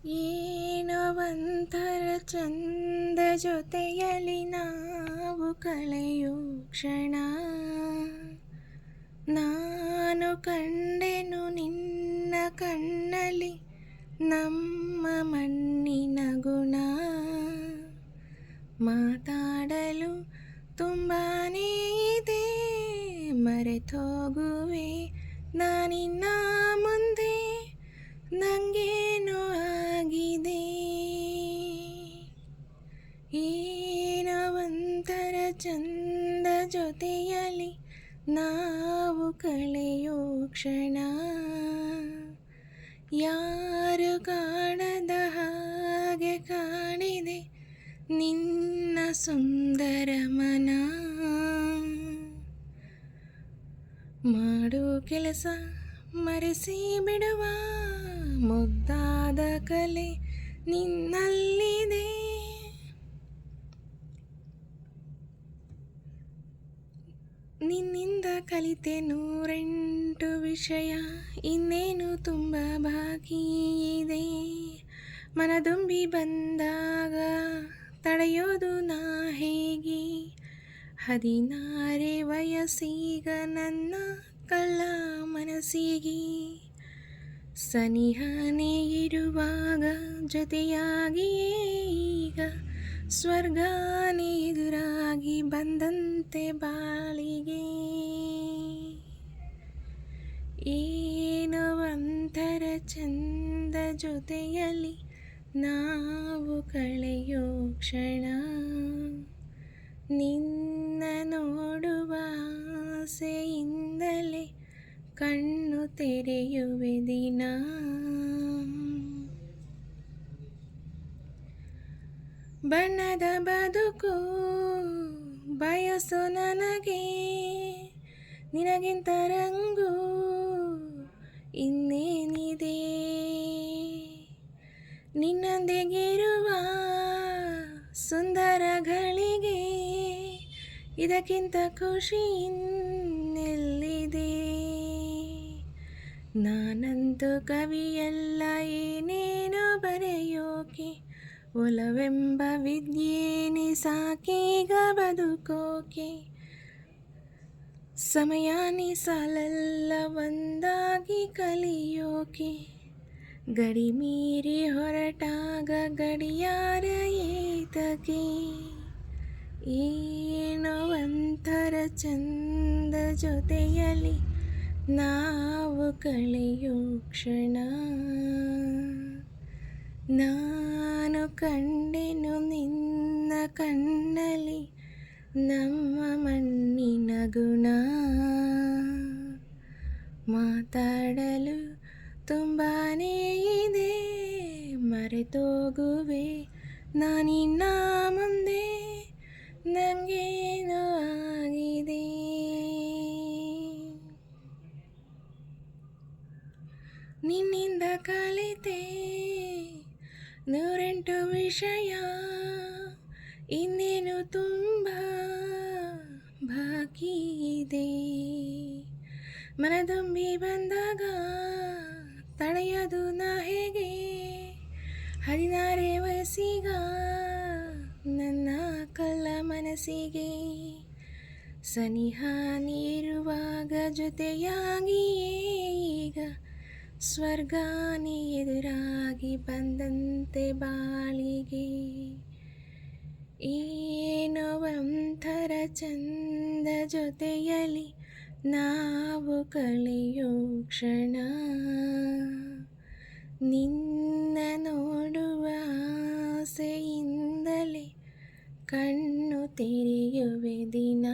ಏನೋ ಒಂಥರ ಚಂದ ಜೊತೆಯಲಿ ನಾವು ಕಳೆಯೋ ಕ್ಷಣ. ನಾನು ಕಂಡೆನು ನಿನ್ನ ಕಣ್ಣಲ್ಲಿ ನಮ್ಮ ಮಣ್ಣಿನ ಗುಣ. ಮಾತಾಡಲು ತುಂಬಾನೇ ಇದೆ, ಮರೆತೋಗುವೆ ನಾನಿನ್ನ ಮುಂದೆ, ನಂಗೇನೋ ಆಗಿದೆ. ಏನೋ ಒಂಥರ ಚಂದ ಜೊತೆಯಲಿ ನಾವು ಕಳೆಯೋ ಕ್ಷಣ. ಯಾರು ಕಾಣದ ಹಾಗೆ ಕಾಣಿದೆ ನಿನ್ನ ಸುಂದರ ಮನ. ಮಾಡೋ ಕೆಲಸ ಮರೆಸಿ ಬಿಡುವ ಮುದ್ದಾದ ಕಲೆ ನಿನ್ನಲ್ಲಿದೆ. ನಿನ್ನಿಂದ ಕಲಿತೆ 108 ವಿಷಯ, ಇನ್ನೇನು ತುಂಬ ಬಾಕಿ ಇದೆ. ಮನದುಂಬಿ ಬಂದಾಗ ತಡೆಯೋದು ನಾ ಹೇಗೆ. 16 ವಯಸ್ಸೀಗ ನನ್ನ ಕಳ್ಳ ಮನಸ್ಸಿಗೆ. ಸನಿಹನೇ ಇರುವಾಗ ಜೊತೆಯಾಗಿಯೇ ಈಗ ಸ್ವರ್ಗನೇ ಎದುರಾಗಿ ಬಂದಂತೆ ಬಾಳಿಗೆ. ಏನೋ ಒಂಥರ ಚಂದ ಜೊತೆಯಲ್ಲಿ ನಾವು ಕಳೆಯೋ ಕ್ಷಣ. ನಿನ್ನ ನೋಡುವ ಆಸೆಯಿಂದಲೇ ಕಣ್ಣು ತೆರೆಯುವೆ ದಿನ. ಬಣ್ಣದ ಬದುಕು ಬಯಸೋ ನನಗೆ, ನಿನಗಿಂತ ರಂಗು ಇನ್ನೇನಿದೆ. ನಿನ್ನೊಂದಿಗಿರುವ ಸುಂದರಗಳಿಗೆ ಇದಕ್ಕಿಂತ ಖುಷಿ ಇನ್ನೆಲ್ಲಿದೆ. ನಾನಂತೂ ಕವಿಯಲ್ಲ, ಏನೇನೋ ಬರೆಯೋಕೆ. ಒಲವೆಂಬ ವಿದ್ಯೇನೆ ಸಾಕೀಗ ಬದುಕೋಕೆ. ಸಮಯನೇ ಸಾಲಲ್ಲ ಒಂದಾಗಿ ಕಲಿಯೋಕೆ. ಗಡಿ ಮೀರಿ ಹೊರಟಾಗ ಗಡಿಯಾರ ಏತಕ್ಕೆ. ಏನೋ ಒಂಥರ ಚಂದ ಜೊತೆಯಲಿ ನಾವು ಕಳೆಯೋ ಕ್ಷಣ. ನಾನು ಕಂಡೆನು ನಿನ್ನ ಕಣ್ಣಲ್ಲಿ ನಮ್ಮ ಮಣ್ಣಿನ ಗುಣ. ಮಾತಾಡಲು ತುಂಬಾನೇ ಇದೆ, ಮರೆತೋಗುವೆ ನಾನಿನ್ನ ಮುಂದೆ, ನಂಗೇನೋ ಆಗಿದೆ. ನಿನ್ನಿಂದ ಕಲಿತೆ 108 ವಿಷಯ, ಇನ್ನೇನು ತುಂಬ ಬಾಕಿ ಇದೆ. ಮನದುಂಬಿ ಬಂದಾಗ ತಡೆಯೋದು ನಾ ಹೇಗೆ. 16 ವಯಸ್ಸೀಗ ನನ್ನ ಕಳ್ಳ ಮನಸ್ಸಿಗೆ. ಸನಿಹ ನೀರುವಾಗ ಜೊತೆಯಾಗಿಯೇ ಈಗ ಸ್ವರ್ಗನೇ ಎದುರಾಗಿ ಬಂದಂತೆ ಬಾಳಿಗೆ. ಏನೋ ಒಂಥರ ಚಂದ ಜೊತೆಯಲಿ ನಾವು ಕಳೆಯೋ ಕ್ಷಣ. ನಿನ್ನ ನೋಡುವ ಆಸೆಯಿಂದಲೇ ಕಣ್ಣು ತೆರೆಯುವೆ ದಿನ.